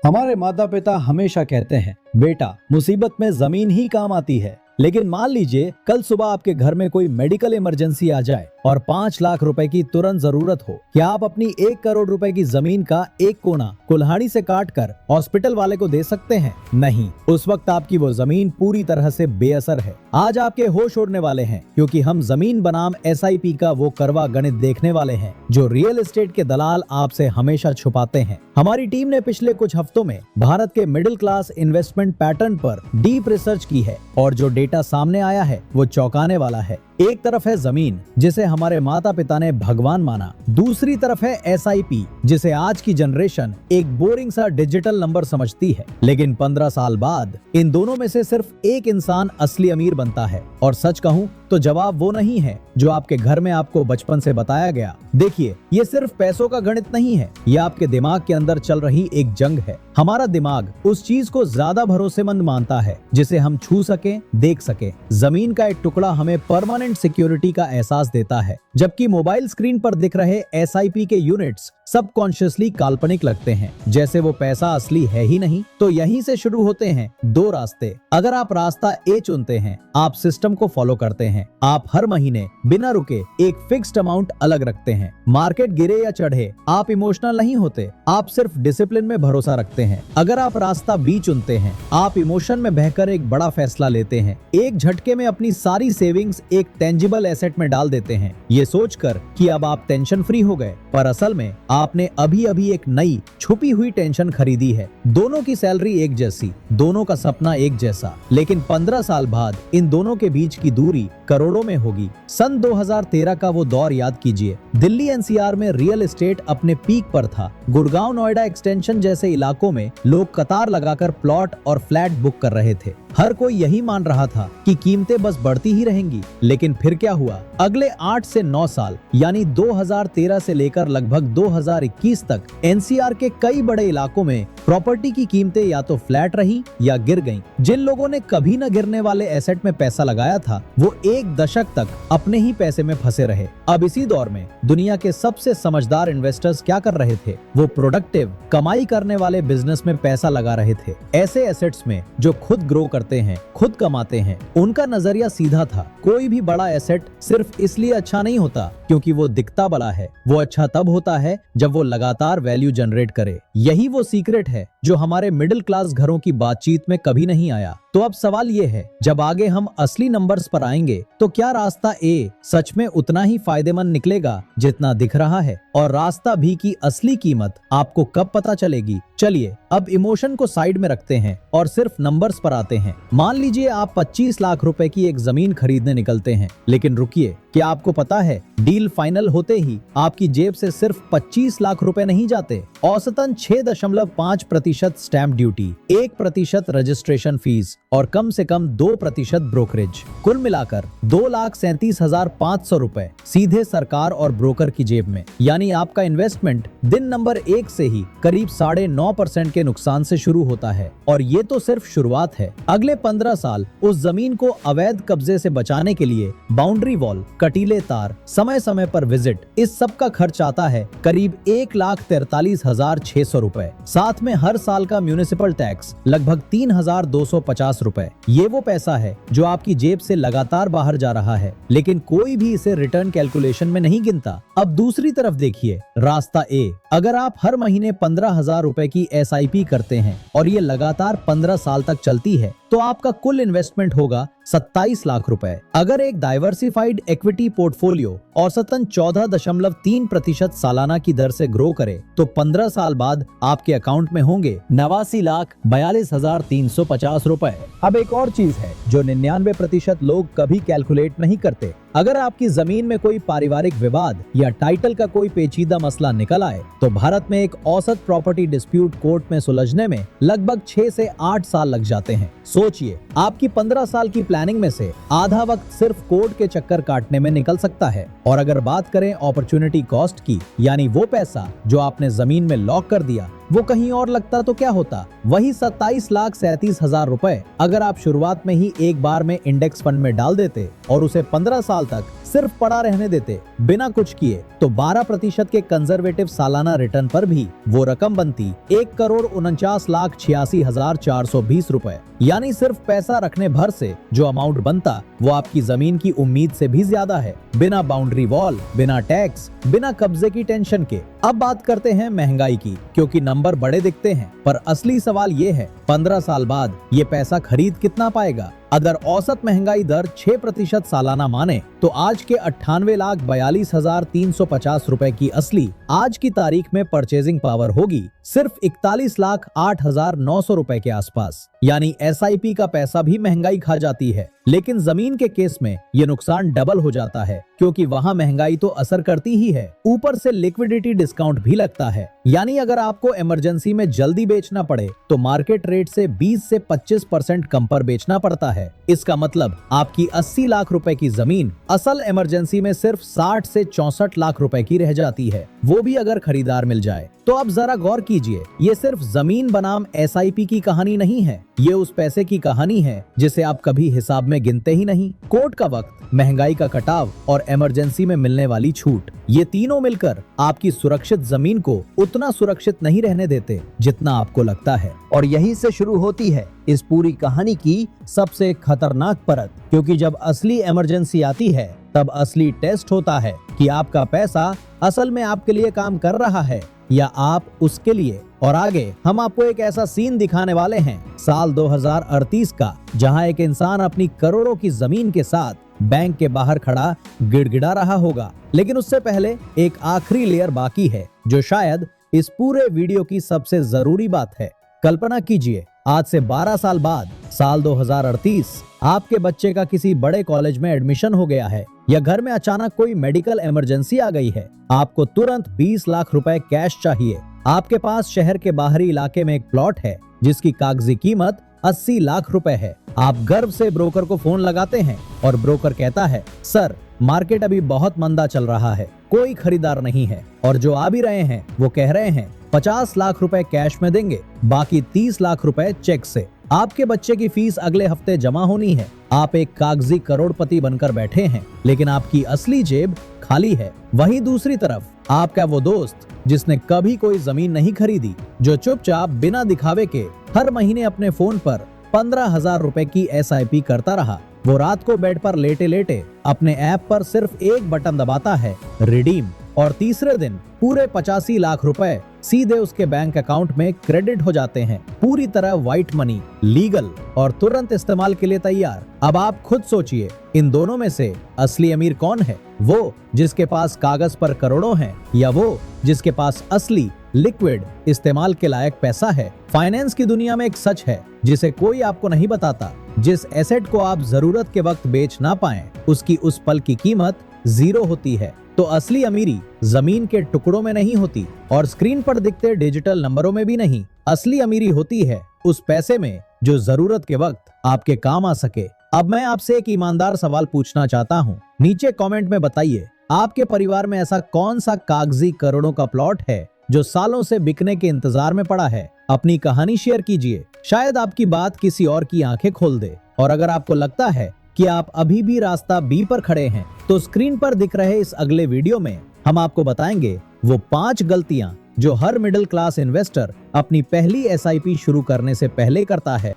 हमारे माता पिता हमेशा कहते हैं, बेटा मुसीबत में जमीन ही काम आती है। लेकिन मान लीजिए कल सुबह आपके घर में कोई मेडिकल इमरजेंसी आ जाए और 5 लाख रुपए की तुरंत जरूरत हो। क्या आप अपनी 1 करोड़ रुपए की जमीन का एक कोना कुल्हाड़ी से काट कर हॉस्पिटल वाले को दे सकते हैं? नहीं, उस वक्त आपकी वो जमीन पूरी तरह से बेअसर है। आज आपके होश उड़ने वाले हैं, क्योंकि हम जमीन बनाम SIP का वो करवा गणित देखने वाले हैं जो रियल एस्टेट के दलाल आपसे हमेशा छुपाते हैं। हमारी टीम ने पिछले कुछ हफ्तों में भारत के मिडिल क्लास इन्वेस्टमेंट पैटर्न पर डीप रिसर्च की है और जो डेटा सामने आया है वो चौंकाने वाला है। एक तरफ है जमीन, जिसे हमारे माता पिता ने भगवान माना। दूसरी तरफ है SIP, जिसे आज की जनरेशन एक बोरिंग सा डिजिटल नंबर समझती है। लेकिन 15 साल बाद इन दोनों में से सिर्फ एक इंसान असली अमीर बनता है। और सच कहूं तो जवाब वो नहीं है जो आपके घर में आपको बचपन से बताया गया। देखिए, ये सिर्फ पैसों का गणित नहीं है, ये आपके दिमाग के अंदर चल रही एक जंग है। हमारा दिमाग उस चीज को ज्यादा भरोसेमंद मानता है जिसे हम छू सके, देख सके। जमीन का एक टुकड़ा हमें परमानेंट सिक्योरिटी का एहसास देता है, जबकि मोबाइल स्क्रीन पर दिख रहे SIP के यूनिट्स सबकॉन्शियसली काल्पनिक लगते हैं, जैसे वो पैसा असली है ही नहीं। तो यहीं से शुरू होते हैं दो रास्ते। अगर आप रास्ता A चुनते हैं, आप सिस्टम को फॉलो करते हैं, आप हर महीने बिना रुके एक फिक्स्ड अमाउंट अलग रखते हैं। मार्केट गिरे या चढ़े, आप इमोशनल नहीं होते, आप सिर्फ डिसिप्लिन में भरोसा रखते हैं। अगर आप रास्ता B चुनते हैं, आप इमोशन में बहकर एक बड़ा फैसला लेते हैं, एक झटके में अपनी सारी सेविंग्स एक टेंजिबल एसेट में डाल देते हैं, ये सोचकर कि अब आप टेंशन फ्री हो गए, पर असल में आपने अभी अभी एक नई छुपी हुई टेंशन खरीदी है। दोनों की सैलरी एक जैसी, दोनों का सपना एक जैसा, लेकिन 15 साल बाद इन दोनों के बीच की दूरी करोड़ों में होगी। सन 2013 का वो दौर याद कीजिए। दिल्ली NCR में रियल एस्टेट अपने पीक पर था। गुड़गांव, नोएडा एक्सटेंशन जैसे इलाकों में लोग कतार लगाकर प्लॉट और फ्लैट बुक कर रहे थे। हर कोई यही मान रहा था कि कीमतें बस बढ़ती ही रहेंगी। लेकिन फिर क्या हुआ? अगले 8 से 9 साल यानी 2013 से लेकर लगभग 2021 तक NCR के कई बड़े इलाकों में प्रॉपर्टी की कीमतें या तो फ्लैट रही या गिर गईं। जिन लोगों ने कभी न गिरने वाले एसेट में पैसा लगाया था, वो एक दशक तक अपने ही पैसे में फंसे रहे। अब इसी दौर में दुनिया के सबसे समझदार इन्वेस्टर्स क्या कर रहे थे? वो प्रोडक्टिव, कमाई करने वाले बिजनेस में पैसा लगा रहे थे, ऐसे एसेट्स में जो खुद ग्रो करते हैं, खुद कमाते हैं। उनका नजरिया सीधा था, कोई भी बड़ा एसेट सिर्फ इसलिए अच्छा नहीं होता क्योंकि वो दिखता बड़ा है, वो अच्छा तब होता है जब वो लगातार वैल्यू जनरेट करे। यही वो सीक्रेट है जो हमारे मिडिल क्लास घरों की बातचीत में कभी नहीं आया। तो अब सवाल ये है, जब आगे हम असली नंबर्स पर आएंगे, तो क्या रास्ता A सच में उतना ही फायदेमंद निकलेगा जितना दिख रहा है? और रास्ता B की असली कीमत आपको कब पता चलेगी? चलिए अब इमोशन को साइड में रखते हैं और सिर्फ नंबर्स पर आते हैं। मान लीजिए आप 25 लाख रुपए की एक जमीन खरीदने निकलते हैं। लेकिन रुकिए, क्या आपको पता है डील फाइनल होते ही आपकी जेब से सिर्फ 25 लाख रुपए नहीं जाते। औसतन 6.5% स्टैंप ड्यूटी, 1% रजिस्ट्रेशन फीस और कम से कम 2% ब्रोकरेज, कुल मिलाकर 2,37,500 रुपए सीधे सरकार और ब्रोकर की जेब में। यानी आपका इन्वेस्टमेंट दिन नंबर 1 से ही करीब 9.5% के नुकसान से शुरू होता है। और ये तो सिर्फ शुरुआत है। अगले 15 साल उस जमीन को अवैध कब्जे से बचाने के लिए बाउंड्री वॉल, कटीले तार, समय समय पर विजिट, इस सब का खर्च आता है करीब 1,43,600 रुपए। साथ में हर साल का म्यूनिसिपल टैक्स लगभग 3,250 रुपए। ये वो पैसा है जो आपकी जेब से लगातार बाहर जा रहा है, लेकिन कोई भी इसे रिटर्न कैलकुलेशन में नहीं गिनता। अब दूसरी तरफ देखिए, रास्ता A। अगर आप हर महीने 15,000 रुपए की SIP करते हैं और ये लगातार 15 साल तक चलती है, तो आपका कुल इन्वेस्टमेंट होगा 27 लाख रुपए। अगर एक डाइवर्सिफाइड इक्विटी पोर्टफोलियो औसतन 14.3% सालाना की दर से ग्रो करे, तो 15 साल बाद आपके अकाउंट में होंगे 89,42,350 रुपए। अब एक और चीज है जो 99% लोग कभी कैलकुलेट नहीं करते। अगर आपकी जमीन में कोई पारिवारिक विवाद या टाइटल का कोई पेचीदा मसला निकल आए, तो भारत में एक औसत प्रॉपर्टी डिस्प्यूट कोर्ट में सुलझने में लगभग 6 से 8 साल लग जाते हैं। सोचिए, आपकी 15 साल की प्लानिंग में से आधा वक्त सिर्फ कोर्ट के चक्कर काटने में निकल सकता है। और अगर बात करें अपॉर्चुनिटी कॉस्ट की, यानी वो पैसा जो आपने जमीन में लॉक कर दिया, वो कहीं और लगता तो क्या होता, वही 27,37,000 रुपए अगर आप शुरुआत में ही एक बार में इंडेक्स फंड में डाल देते और उसे 15 साल तक सिर्फ पड़ा रहने देते बिना कुछ किए, तो 12% के कंजर्वेटिव सालाना रिटर्न पर भी वो रकम बनती 1,49,86,420 रुपए। यानी सिर्फ पैसा रखने भर से जो अमाउंट बनता वो आपकी जमीन की उम्मीद से भी ज्यादा है, बिना बाउंड्री वॉल, बिना टैक्स, बिना कब्जे की टेंशन के। अब बात करते हैं महंगाई की, क्योंकि नंबर बड़े दिखते हैं पर असली सवाल ये है 15 साल बाद ये पैसा खरीद कितना पाएगा। अगर औसत महंगाई दर 6% सालाना माने तो आज के 98,42,350 रुपए की असली आज की तारीख में परचेजिंग पावर होगी सिर्फ 41,08,900 रुपए के आसपास। यानी SIP का पैसा भी महंगाई खा जाती है, लेकिन जमीन के केस में ये नुकसान डबल हो जाता है, क्योंकि वहाँ महंगाई तो असर करती ही है, ऊपर से लिक्विडिटी डिस्काउंट भी लगता है। यानी अगर आपको इमरजेंसी में जल्दी बेचना पड़े तो मार्केट रेट से 20 से 25% कम पर बेचना पड़ता है। इसका मतलब आपकी 80 लाख रुपए की जमीन असल इमरजेंसी में सिर्फ 60 से 64 लाख रुपए की रह जाती है, वो भी अगर खरीदार मिल जाए। तो अब जरा गौर कीजिए, ये सिर्फ जमीन बनाम SIP की कहानी नहीं है, ये उस पैसे की कहानी है जिसे आप कभी हिसाब में गिनते ही नहीं। कोर्ट का वक्त, महंगाई का कटाव और इमरजेंसी में मिलने वाली छूट, ये तीनों मिलकर आपकी सुरक्षित जमीन को उतना सुरक्षित नहीं रहने देते जितना आपको लगता है। और यहीं से शुरू होती है इस पूरी कहानी की सबसे खतरनाक परत, क्योंकि जब असली इमरजेंसी आती है तब असली टेस्ट होता है कि आपका पैसा असल में आपके लिए काम कर रहा है या आप उसके लिए। और आगे हम आपको एक ऐसा सीन दिखाने वाले हैं साल 2038 का, जहां एक इंसान अपनी करोड़ों की जमीन के साथ बैंक के बाहर खड़ा गिड़गिड़ा रहा होगा। लेकिन उससे पहले एक आखिरी लेयर बाकी है, जो शायद इस पूरे वीडियो की सबसे जरूरी बात है। कल्पना कीजिए, आज से 12 साल बाद साल 2038 आपके बच्चे का किसी बड़े कॉलेज में एडमिशन हो गया है, या घर में अचानक कोई मेडिकल इमरजेंसी आ गई है। आपको तुरंत 20 लाख रुपए कैश चाहिए। आपके पास शहर के बाहरी इलाके में एक प्लॉट है जिसकी कागजी कीमत 80 लाख रुपए है। आप गर्व से ब्रोकर को फोन लगाते हैं और ब्रोकर कहता है, सर मार्केट अभी बहुत मंदा चल रहा है, कोई खरीदार नहीं है, और जो आ भी रहे हैं वो कह रहे हैं 50 लाख रुपए कैश में देंगे, बाकी 30 लाख रुपए चेक से। आपके बच्चे की फीस अगले हफ्ते जमा होनी है। आप एक कागजी करोड़पति बनकर बैठे हैं, लेकिन आपकी असली जेब खाली है। वहीं दूसरी तरफ आपका वो दोस्त जिसने कभी कोई जमीन नहीं खरीदी, जो चुपचाप बिना दिखावे के हर महीने अपने फोन पर 15,000 रुपए की SIP करता रहा, वो रात को बेड पर लेटे लेटे अपने ऐप पर सिर्फ एक बटन दबाता है, रिडीम, और तीसरे दिन पूरे 85 लाख रुपए सीधे उसके बैंक अकाउंट में क्रेडिट हो जाते हैं। पूरी तरह व्हाइट मनी, लीगल और तुरंत इस्तेमाल के लिए तैयार। अब आप खुद सोचिए, इन दोनों में से असली अमीर कौन है? वो जिसके पास कागज पर करोड़ों हैं, या वो जिसके पास असली लिक्विड इस्तेमाल के लायक पैसा है? फाइनेंस की दुनिया में एक सच है जिसे कोई आपको नहीं बताता, जिस एसेट को आप जरूरत के वक्त बेच ना पाएं, उसकी उस पल की कीमत 0 होती है। तो असली अमीरी जमीन के टुकड़ों में नहीं होती और स्क्रीन पर दिखते डिजिटल नंबरों में भी नहीं। असली अमीरी होती है उस पैसे में जो जरूरत के वक्त आपके काम आ सके। अब मैं आपसे एक ईमानदार सवाल पूछना चाहता हूँ, नीचे कमेंट में बताइए, आपके परिवार में ऐसा कौन सा कागजी करोड़ों का प्लॉट है जो सालों से बिकने के इंतजार में पड़ा है? अपनी कहानी शेयर कीजिए, शायद आपकी बात किसी और की आंखें खोल दे। और अगर आपको लगता है कि आप अभी भी रास्ता B पर खड़े हैं, तो स्क्रीन पर दिख रहे इस अगले वीडियो में हम आपको बताएंगे वो 5 गलतियां जो हर मिडिल क्लास इन्वेस्टर अपनी पहली SIP शुरू करने से पहले करता है।